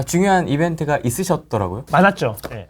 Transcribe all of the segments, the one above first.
중요한 이벤트가 있으셨더라고요. 많았죠. 예.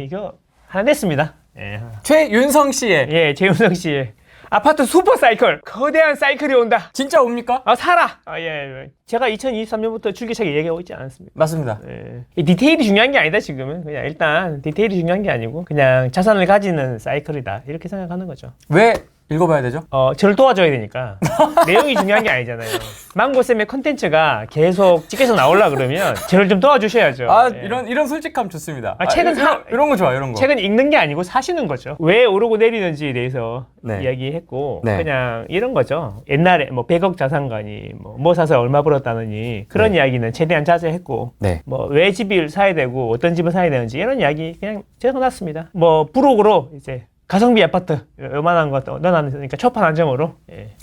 이거 하나 냈습니다. 예. 최윤성 씨의 예, 최윤성 씨의 아파트 슈퍼 사이클. 거대한 사이클이 온다. 진짜 옵니까? 사라. 예. 제가 2023년부터 줄기차게 얘기하고 있지 않았습니까? 맞습니다. 예. 이 디테일이 중요한 게 아니다, 지금은. 그냥 일단 디테일이 중요한 게 아니고 그냥 자산을 가지는 사이클이다. 이렇게 생각하는 거죠. 왜 읽어봐야 되죠? 저를 도와줘야 되니까. 내용이 중요한 게 아니잖아요. 망고쌤의 컨텐츠가 계속 계속 나오려 그러면 저를 좀 도와주셔야죠. 아, 예. 이런 솔직함 좋습니다. 책은 이런 거 좋아, 이런 거. 책은 읽는 게 아니고 사시는 거죠. 왜 오르고 내리는지에 대해서 네. 이야기했고 네. 그냥 이런 거죠. 옛날에 뭐 100억 자산가니 뭐 사서 얼마 벌었다느니 그런 네. 이야기는 최대한 자제했고 네. 뭐 왜 집을 사야 되고 어떤 집을 사야 되는지 이런 이야기 그냥 적어놨습니다. 뭐 부록으로 이제 가성비 아파트 요만한 것도 넣어놨으니까 초판 한정으로 예.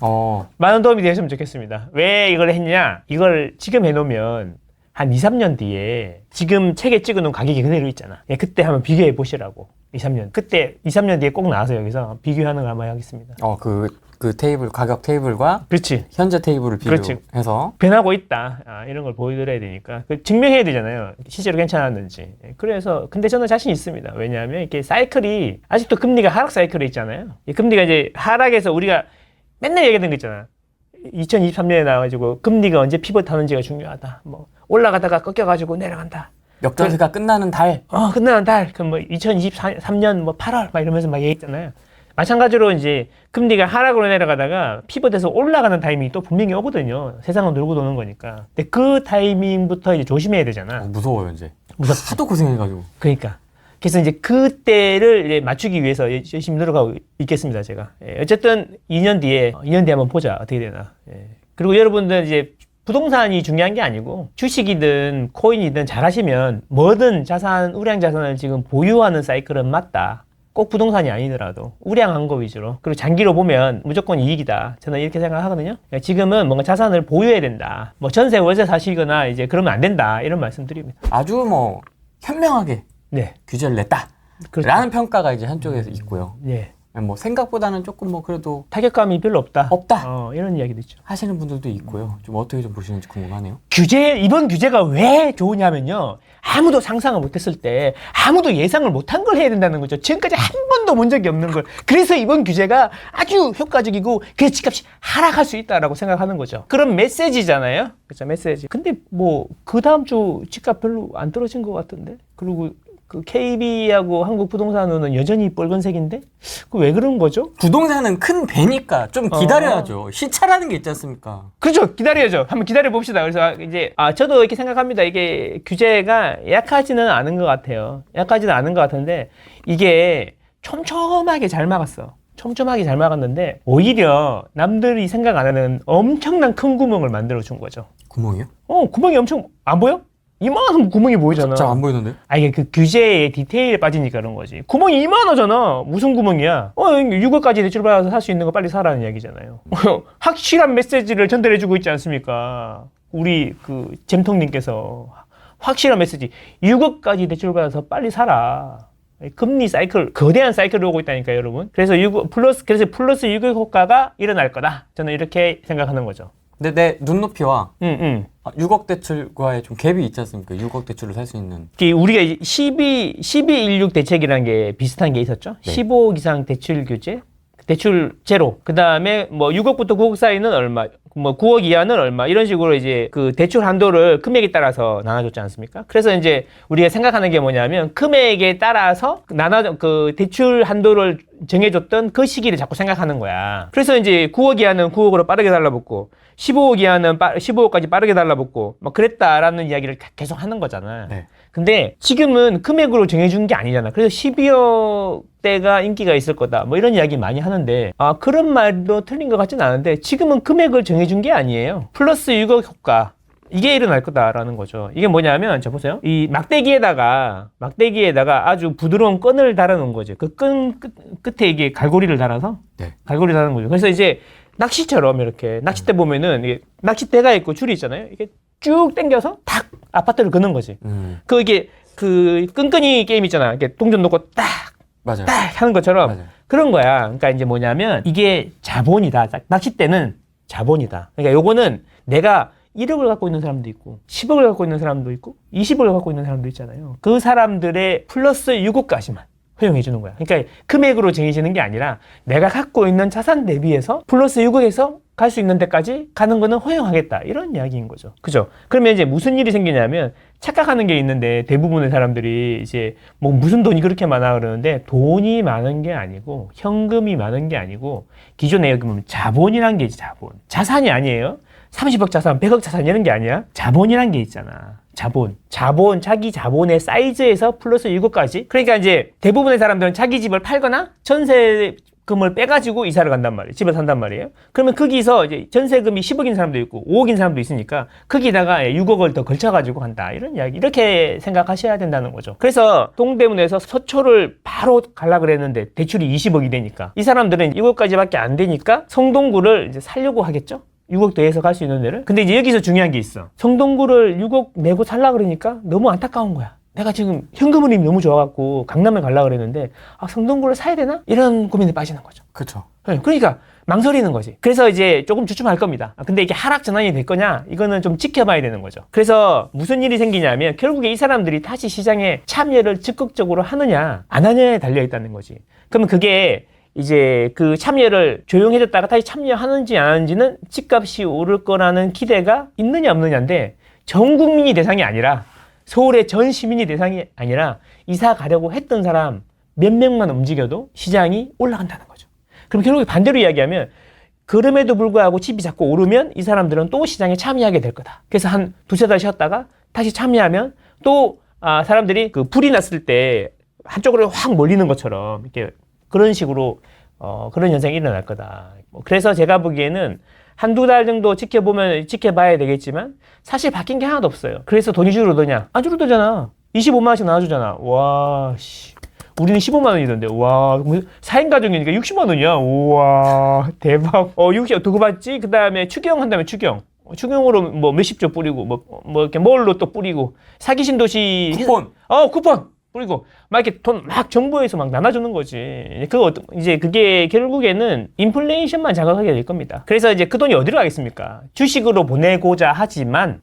많은 도움이 되셨으면 좋겠습니다. 왜 이걸 했냐? 이걸 지금 해놓으면 한 2, 3년 뒤에 지금 책에 찍어놓은 가격이 그대로 있잖아. 예, 그때 한번 비교해 보시라고. 2, 3년. 그때 2, 3년 뒤에 꼭 나와서 여기서 비교하는 걸 한번 하겠습니다. 그 테이블, 가격 테이블과 그렇지. 현재 테이블을 그렇지. 비교해서 변하고 있다. 이런 걸 보여드려야 되니까. 증명해야 되잖아요. 실제로 괜찮았는지. 그래서, 근데 저는 자신 있습니다. 왜냐하면 이게 사이클이, 아직도 금리가 하락 사이클에 있잖아요. 이 금리가 이제 하락해서 우리가 맨날 얘기하던 거 있잖아. 2023년에 나와가지고 금리가 언제 피벗 하는지가 중요하다. 뭐, 올라가다가 꺾여가지고 내려간다. 역전세가 끝나는 달. 끝나는 달. 그럼 뭐 2023년 뭐 8월 막 이러면서 막 얘기했잖아요. 마찬가지로 이제 금리가 하락으로 내려가다가 피벗에서 올라가는 타이밍이 또 분명히 오거든요. 세상은 돌고 도는 거니까. 근데 그 타이밍부터 이제 조심해야 되잖아. 무서워요, 이제. 무섭지. 하도 고생해가지고. 그러니까. 그래서 이제 그때를 이제 맞추기 위해서 열심히 노력하고 있겠습니다, 제가. 어쨌든 2년 뒤에 한번 보자. 어떻게 되나. 그리고 여러분들 이제 부동산이 중요한 게 아니고 주식이든 코인이든 잘하시면 뭐든 자산, 우량 자산을 지금 보유하는 사이클은 맞다. 꼭 부동산이 아니더라도 우량한 거 위주로 그리고 장기로 보면 무조건 이익이다. 저는 이렇게 생각하거든요. 지금은 뭔가 자산을 보유해야 된다. 뭐 전세 월세 사시거나 이제 그러면 안 된다. 이런 말씀드립니다. 아주 뭐 현명하게 네. 규제를 냈다. 그렇죠. 라는 평가가 이제 한쪽에서 있고요. 네. 뭐 생각보다는 조금 뭐 그래도 타격감이 별로 없다. 이런 이야기도 있죠. 하시는 분들도 있고요. 좀 어떻게 좀 보시는지 궁금하네요. 이번 규제가 왜 좋으냐면요. 아무도 상상을 못했을 때 아무도 예상을 못한 걸 해야 된다는 거죠. 지금까지 한 번도 본 적이 없는 걸. 그래서 이번 규제가 아주 효과적이고 그래서 집값이 하락할 수 있다라고 생각하는 거죠. 그런 메시지잖아요. 그렇죠, 메시지. 근데 뭐 그 다음 주 집값 별로 안 떨어진 것 같은데. 그리고 그 KB하고 한국부동산은 여전히 빨간색인데? 그 왜 그런 거죠? 부동산은 큰 배니까 좀 기다려야죠. 시차라는 게 있지 않습니까? 그렇죠. 기다려야죠. 한번 기다려 봅시다. 그래서 이제 저도 이렇게 생각합니다. 이게 규제가 약하지는 않은 것 같아요. 약하지는 않은 것 같은데 이게 촘촘하게 잘 막았어. 촘촘하게 잘 막았는데 오히려 남들이 생각 안 하는 엄청난 큰 구멍을 만들어 준 거죠. 구멍이요? 구멍이 엄청 안 보여? 이만한 구멍이 보이잖아. 잘 안 보이던데요? 이게 그 규제의 디테일에 빠지니까 그런 거지. 구멍이 이만하잖아. 무슨 구멍이야? 6억까지 대출받아서 살 수 있는 거 빨리 사라는 이야기잖아요. 확실한 메시지를 전달해주고 있지 않습니까? 우리 그 잼통님께서 확실한 메시지. 6억까지 대출받아서 빨리 사라. 금리 사이클, 거대한 사이클이 오고 있다니까요, 여러분. 그래서 플러스 6억 효과가 일어날 거다. 저는 이렇게 생각하는 거죠. 근데 내 눈높이와 6억 대출과의 좀 갭이 있지 않습니까? 6억 대출을 살 수 있는. 우리가 1216 대책이라는 게 비슷한 게 있었죠. 네. 15억 이상 대출 규제, 대출 제로. 그 다음에 뭐 6억부터 9억 사이는 얼마, 뭐 9억 이하는 얼마, 이런 식으로 이제 그 대출 한도를 금액에 따라서 나눠줬지 않습니까? 그래서 이제 우리가 생각하는 게 뭐냐면 금액에 따라서 그 대출 한도를 정해줬던 그 시기를 자꾸 생각하는 거야. 그래서 이제 9억 이하는 9억으로 빠르게 달라붙고 15억 이하는 15억까지 빠르게 달라붙고 뭐 그랬다라는 이야기를 계속 하는 거잖아. 네. 근데 지금은 금액으로 정해준 게 아니잖아. 그래서 12억대가 인기가 있을 거다. 뭐 이런 이야기 많이 하는데 그런 말도 틀린 것 같진 않은데 지금은 금액을 정해준 게 아니에요. 플러스 6억 효과. 이게 일어날 거다라는 거죠. 이게 뭐냐면, 보세요. 이 막대기에다가 아주 부드러운 끈을 달아놓은 거죠. 그 끈 끝에 이게 갈고리를 달아서, 네. 갈고리 달아놓은 거죠. 그래서 이제 낚시처럼 이렇게, 낚싯대 보면은 이게 낚싯대가 있고 줄이 있잖아요. 이게 쭉 당겨서 탁 아파트를 긋는 거지. 이게 그 끈끈이 게임 있잖아. 이렇게 동전 놓고 맞아요. 딱 하는 것처럼 맞아요. 그런 거야. 그러니까 이제 뭐냐면 이게 자본이다. 낚싯대는 자본이다. 그러니까 요거는 내가 1억을 갖고 있는 사람도 있고 10억을 갖고 있는 사람도 있고 20억을 갖고 있는 사람도 있잖아요. 그 사람들의 플러스 6억까지만 허용해 주는 거야. 그러니까 금액으로 정해지는 게 아니라 내가 갖고 있는 자산 대비해서 플러스 6억에서 갈 수 있는 데까지 가는 거는 허용하겠다. 이런 이야기인 거죠. 그죠? 그러면 이제 무슨 일이 생기냐면 착각하는 게 있는데 대부분의 사람들이 이제 뭐 무슨 돈이 그렇게 많아 그러는데 돈이 많은 게 아니고 현금이 많은 게 아니고 기존에 여기 보면 자본이란 게 있지, 자본. 자산이 아니에요. 30억 자산, 100억 자산 이런 게 아니야. 자본이란 게 있잖아. 자본, 자기 자본의 사이즈에서 플러스 6억까지. 그러니까 이제 대부분의 사람들은 자기 집을 팔거나 전세금을 빼가지고 이사를 간단 말이에요. 집을 산단 말이에요. 그러면 거기서 이제 전세금이 10억인 사람도 있고 5억인 사람도 있으니까 거기다가 6억을 더 걸쳐가지고 간다. 이런 이야기. 이렇게 생각하셔야 된다는 거죠. 그래서 동대문에서 서초를 바로 가려고 그랬는데 대출이 20억이 되니까 이 사람들은 6억까지밖에 안 되니까 성동구를 이제 살려고 하겠죠. 6억 더해서 갈 수 있는 데를. 근데 이제 여기서 중요한 게 있어. 성동구를 6억 내고 살라 그러니까 너무 안타까운 거야. 내가 지금 현금 흐름이 너무 좋아갖고 강남에 가려고 그랬는데 성동구를 사야 되나? 이런 고민에 빠지는 거죠. 그렇죠. 그러니까 망설이는 거지. 그래서 이제 조금 주춤할 겁니다. 근데 이게 하락 전환이 될 거냐? 이거는 좀 지켜봐야 되는 거죠. 그래서 무슨 일이 생기냐면 결국에 이 사람들이 다시 시장에 참여를 적극적으로 하느냐 안 하느냐에 달려있다는 거지. 그러면 그게 이제 그 참여를 조용해졌다가 다시 참여하는지 안 하는지는 집값이 오를 거라는 기대가 있느냐 없느냐인데 전 국민이 대상이 아니라 서울의 전 시민이 대상이 아니라 이사 가려고 했던 사람 몇 명만 움직여도 시장이 올라간다는 거죠. 그럼 결국에 반대로 이야기하면 그럼에도 불구하고 집이 자꾸 오르면 이 사람들은 또 시장에 참여하게 될 거다. 그래서 한 두세 달 쉬었다가 다시 참여하면 또 사람들이 그 불이 났을 때 한쪽으로 확 몰리는 것처럼 이렇게 그런 식으로 그런 현상이 일어날 거다. 그래서 제가 보기에는 한두 달 정도 지켜봐야 되겠지만 사실 바뀐 게 하나도 없어요. 그래서 돈이 줄어드냐? 안 줄어들잖아. 25만 원씩 나와주잖아. 와, 씨. 우리는 15만 원이던데. 와, 4인 가족이니까 60만 원이야. 우와, 대박. 60, 그거 봤지? 그 다음에 추경 한다면 추경. 추경으로 뭐 몇십 조 뿌리고, 뭐 이렇게 뭘로 또 뿌리고. 사기 신도시. 쿠폰. 쿠폰. 뿌리고 막 이렇게 돈 막 정부에서 막 나눠주는 거지. 이제 그게 결국에는 인플레이션만 자극하게 될 겁니다. 그래서 이제 그 돈이 어디로 가겠습니까? 주식으로 보내고자 하지만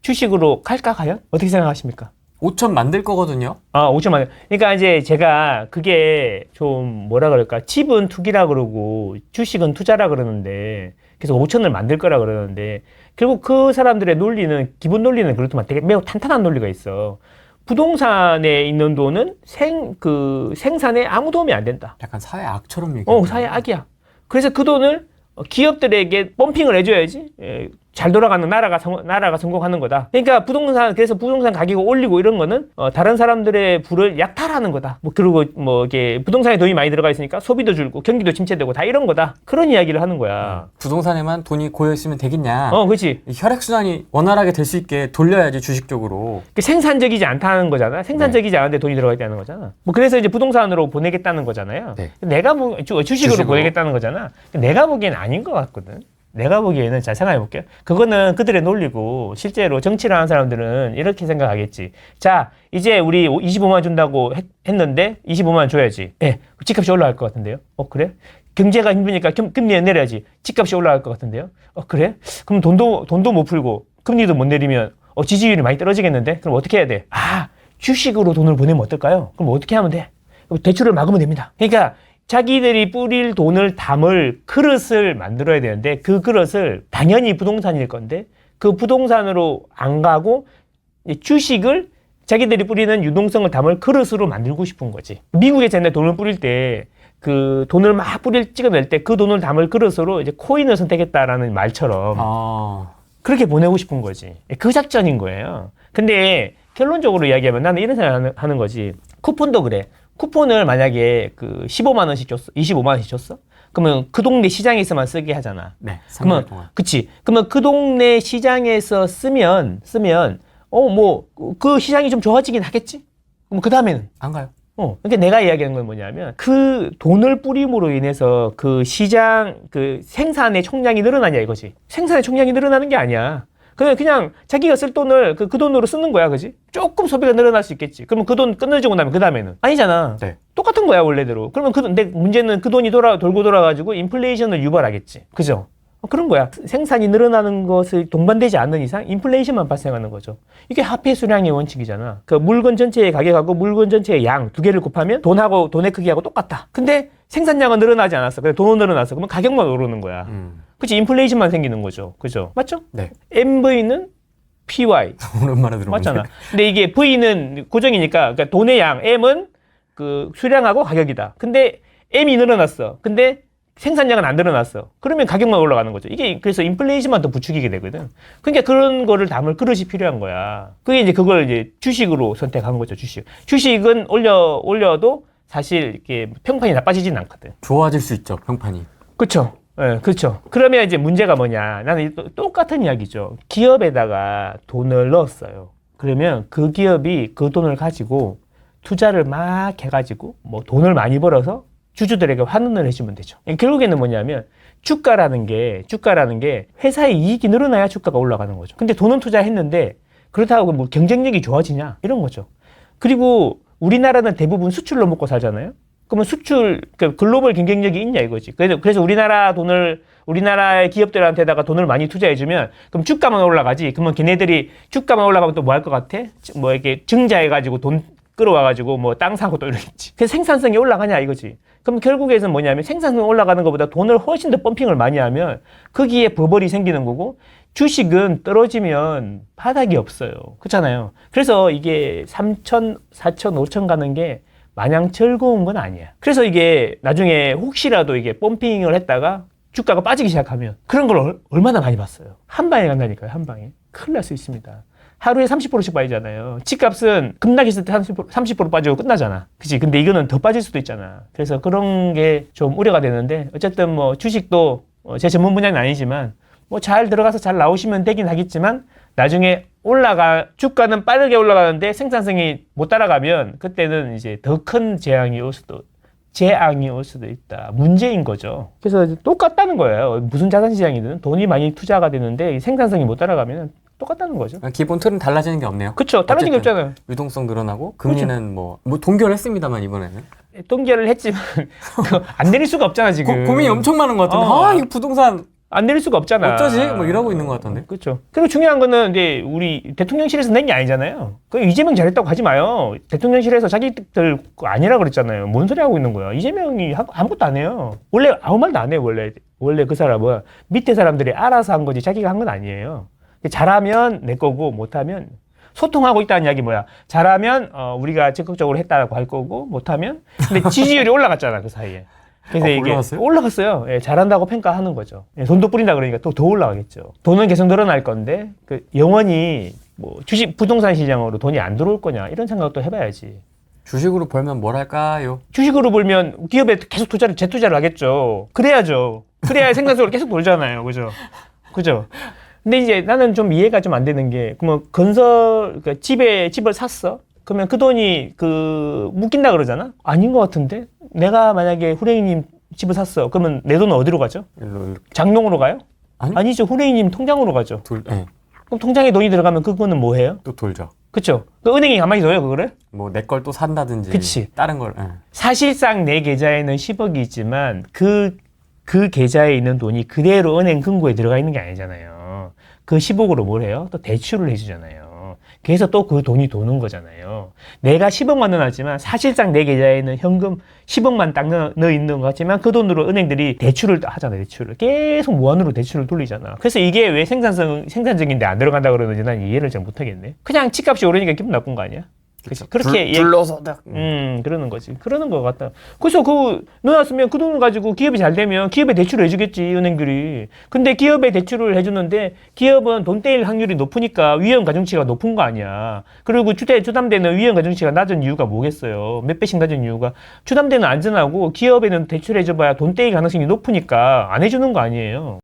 주식으로 갈까 과연? 어떻게 생각하십니까? 5천 만들 거거든요. 5천만. 그러니까 이제 제가 그게 좀 뭐라 그럴까? 집은 투기라 그러고 주식은 투자라 그러는데 그래서 5천을 만들 거라 그러는데 결국 그 사람들의 논리는 기본 논리는 그렇지만 되게 매우 탄탄한 논리가 있어. 부동산에 있는 돈은 생산에 아무 도움이 안 된다. 약간 사회 악처럼 얘기해요. 사회 악이야. 그래서 그 돈을 기업들에게 펌핑을 해줘야지 잘 돌아가는 나라가 성공하는 거다. 그러니까 그래서 부동산 가격을 올리고 이런 거는 다른 사람들의 부를 약탈하는 거다. 그리고 이게 부동산에 돈이 많이 들어가 있으니까 소비도 줄고 경기도 침체되고 다 이런 거다. 그런 이야기를 하는 거야. 부동산에만 돈이 고여 있으면 되겠냐? 그렇지. 혈액순환이 원활하게 될 수 있게 돌려야지 주식 쪽으로. 생산적이지 않다는 거잖아. 생산적이지 않은데 돈이 들어가 있다는 거잖아. 그래서 이제 부동산으로 보내겠다는 거잖아요. 네. 내가 주식으로 보내겠다는 거잖아. 내가 보기엔 아닌 것 같거든. 내가 보기에는 잘 생각해 볼게요. 그거는 그들의 논리고 실제로 정치를 하는 사람들은 이렇게 생각하겠지. 자, 이제 우리 25만 원 준다고 했는데 25만 원 줘야지. 집값이 올라갈 것 같은데요. 그래? 경제가 힘드니까 금리 내려야지. 집값이 올라갈 것 같은데요. 그래? 그럼 돈도 못 풀고 금리도 못 내리면 지지율이 많이 떨어지겠는데? 그럼 어떻게 해야 돼? 주식으로 돈을 보내면 어떨까요? 그럼 어떻게 하면 돼? 대출을 막으면 됩니다. 그러니까 자기들이 뿌릴 돈을 담을 그릇을 만들어야 되는데 그 그릇을 당연히 부동산일 건데 그 부동산으로 안 가고 주식을 자기들이 뿌리는 유동성을 담을 그릇으로 만들고 싶은 거지. 미국에서 옛날에 돈을 뿌릴 때 그 돈을 막 찍어낼 때 그 돈을 담을 그릇으로 이제 코인을 선택했다라는 말처럼 그렇게 보내고 싶은 거지. 그 작전인 거예요. 근데 결론적으로 이야기하면 나는 이런 생각하는 거지. 쿠폰도 그래. 쿠폰을 만약에 15만 원씩 줬어. 25만 원씩 줬어. 그러면 그 동네 시장에서만 쓰게 하잖아. 네. 그러면 그치. 그러면 그 동네 시장에서 쓰면 그 시장이 좀 좋아지긴 하겠지. 그럼 그 다음에는 안 가요. 그러니까 내가 이야기하는 건 뭐냐면 그 돈을 뿌림으로 인해서 그 시장 생산의 총량이 늘어나냐 이거지. 생산의 총량이 늘어나는 게 아니야. 그냥 자기가 쓸 돈을 그 돈으로 쓰는 거야, 그지? 조금 소비가 늘어날 수 있겠지. 그러면 그 돈 끊어지고 나면 그 다음에는 아니잖아. 네. 똑같은 거야 원래대로. 그러면 근데 문제는 그 돈이 돌고 돌아가지고 인플레이션을 유발하겠지, 그죠? 그런 거야. 생산이 늘어나는 것을 동반되지 않는 이상 인플레이션만 발생하는 거죠. 이게 화폐 수량의 원칙이잖아. 그 물건 전체의 가격하고 물건 전체의 양 두 개를 곱하면 돈하고 돈의 크기하고 똑같다. 근데 생산량은 늘어나지 않았어. 근데 돈은 늘어났어. 그러면 가격만 오르는 거야. 그치? 인플레이션만 생기는 거죠. 그죠? 맞죠? 네. MV는 PY. 오랜만에 들어보네. 맞잖아. 근데 이게 V는 고정이니까, 그러니까 돈의 양, M은 그 수량하고 가격이다. 근데 M이 늘어났어. 근데 생산량은 안 늘어났어. 그러면 가격만 올라가는 거죠. 이게 그래서 인플레이션만 더 부추기게 되거든. 그러니까 그런 거를 담을 그릇이 필요한 거야. 그게 이제 그걸 이제 주식으로 선택한 거죠. 주식은 올려도 사실 이렇게 평판이 나빠지진 않거든. 좋아질 수 있죠, 평판이. 그렇죠. 예, 그렇죠. 그러면 이제 문제가 뭐냐? 나는 똑같은 이야기죠. 기업에다가 돈을 넣었어요. 그러면 그 기업이 그 돈을 가지고 투자를 막 해가지고 뭐 돈을 많이 벌어서 주주들에게 환원을 해주면 되죠. 결국에는 뭐냐면 주가라는 게 회사의 이익이 늘어나야 주가가 올라가는 거죠. 근데 돈은 투자했는데 그렇다고 뭐 경쟁력이 좋아지냐? 이런 거죠. 그리고 우리나라는 대부분 수출로 먹고 살잖아요. 그러면 그러니까 글로벌 경쟁력이 있냐 이거지. 그래서 우리나라의 기업들한테다가 돈을 많이 투자해주면 그럼 주가만 올라가지. 그러면 걔네들이 주가만 올라가면 또 뭐 할 것 같아? 뭐 이렇게 증자해가지고 돈 끌어와가지고 뭐 땅 사고 또 이러겠지. 그래서 생산성이 올라가냐 이거지. 그럼 결국에는 뭐냐면 생산성 올라가는 것보다 돈을 훨씬 더 펌핑을 많이 하면 거기에 버블이 생기는 거고 주식은 떨어지면 바닥이 없어요. 그렇잖아요. 그래서 이게 3천, 4천, 5천 가는 게 마냥 즐거운 건 아니야. 그래서 이게 나중에 혹시라도 이게 펌핑을 했다가 주가가 빠지기 시작하면 그런 걸 얼마나 많이 봤어요. 한 방에 간다니까요. 한 방에. 큰일 날 수 있습니다. 하루에 30%씩 빠지잖아요. 집값은 급락했을 때 30% 빠지고 끝나잖아. 그치? 근데 이거는 더 빠질 수도 있잖아. 그래서 그런 게 좀 우려가 되는데 어쨌든 뭐 주식도 제 전문 분야는 아니지만 뭐 잘 들어가서 잘 나오시면 되긴 하겠지만 나중에 주가는 빠르게 올라가는데 생산성이 못 따라가면 그때는 이제 더 큰 재앙이 올 수도 있다. 문제인 거죠. 그래서 똑같다는 거예요. 무슨 자산시장이든 돈이 많이 투자가 되는데 생산성이 못 따라가면 똑같다는 거죠. 기본 틀은 달라지는 게 없네요. 그렇죠. 다른 게 없잖아요. 유동성 늘어나고 금리는 뭐 동결했습니다만 이번에는. 동결을 했지만 안 내릴 수가 없잖아 지금. 고민이 엄청 많은 것 같은데. 이거 부동산 안 내릴 수가 없잖아. 어쩌지? 뭐 이러고 있는 것 같던데. 그렇죠. 그리고 중요한 거는 이제 우리 대통령실에서 낸 게 아니잖아요. 그 이재명 잘했다고 하지 마요. 대통령실에서 자기들 아니라 그랬잖아요. 뭔 소리 하고 있는 거야. 이재명이 아무것도 안 해요. 원래 아무 말도 안 해요. 원래 그 사람은 밑에 사람들이 알아서 한 거지 자기가 한 건 아니에요. 잘하면 내 거고 못하면 소통하고 있다는 이야기 뭐야. 잘하면 우리가 적극적으로 했다고 할 거고 못하면 근데 지지율이 올라갔잖아 그 사이에. 그래서 이게 올라갔어요. 예, 잘한다고 평가하는 거죠. 예, 돈도 뿌린다 그러니까 또 더 올라가겠죠. 돈은 계속 늘어날 건데 영원히 뭐 주식 부동산 시장으로 돈이 안 들어올 거냐 이런 생각도 해봐야지. 주식으로 벌면 뭘 할까요? 주식으로 벌면 기업에 계속 재투자를 하겠죠. 그래야죠. 그래야 생산성으로 계속 돌잖아요. 그죠? 근데 이제 나는 좀 이해가 좀 안 되는 게, 그러면 그러니까 집을 샀어? 그러면 그 돈이 묶인다 그러잖아? 아닌 것 같은데? 내가 만약에 후레이님 집을 샀어. 그러면 내 돈은 어디로 가죠? 일로. 장롱으로 가요? 아니죠. 후레이님 통장으로 가죠. 네. 그럼 통장에 돈이 들어가면 그거는 뭐 해요? 또 돌죠. 그쵸? 그 은행이 가만히 둬요, 그거를? 뭐 내 걸 또 산다든지. 그치. 다른 걸. 네. 사실상 내 계좌에는 10억이 있지만 그 계좌에 있는 돈이 그대로 은행 금고에 들어가 있는 게 아니잖아요. 그 10억으로 뭘 해요? 또 대출을 해주잖아요. 그래서 또 그 돈이 도는 거잖아요. 내가 10억만 넣어놨지만 사실상 내 계좌에는 현금 10억만 딱 넣어 있는 것 같지만 그 돈으로 은행들이 대출을 하잖아요. 대출을. 계속 무한으로 대출을 돌리잖아. 그래서 이게 왜 생산적인데 안 들어간다 그러는지 난 이해를 잘 못하겠네. 그냥 집값이 오르니까 기분 나쁜 거 아니야? 그치? 그렇게 불로소득. 그러는 거지. 그러는 것 같다. 그래서 넣어놨으면 그 돈을 가지고 기업이 잘 되면 기업에 대출을 해주겠지, 은행들이. 근데 기업에 대출을 해주는데 기업은 돈 떼일 확률이 높으니까 위험 가중치가 높은 거 아니야. 그리고 주담대는 위험 가중치가 낮은 이유가 뭐겠어요? 몇 배씩 낮은 이유가 주담대는 안전하고 기업에는 대출해줘봐야 돈 떼일 가능성이 높으니까 안 해주는 거 아니에요.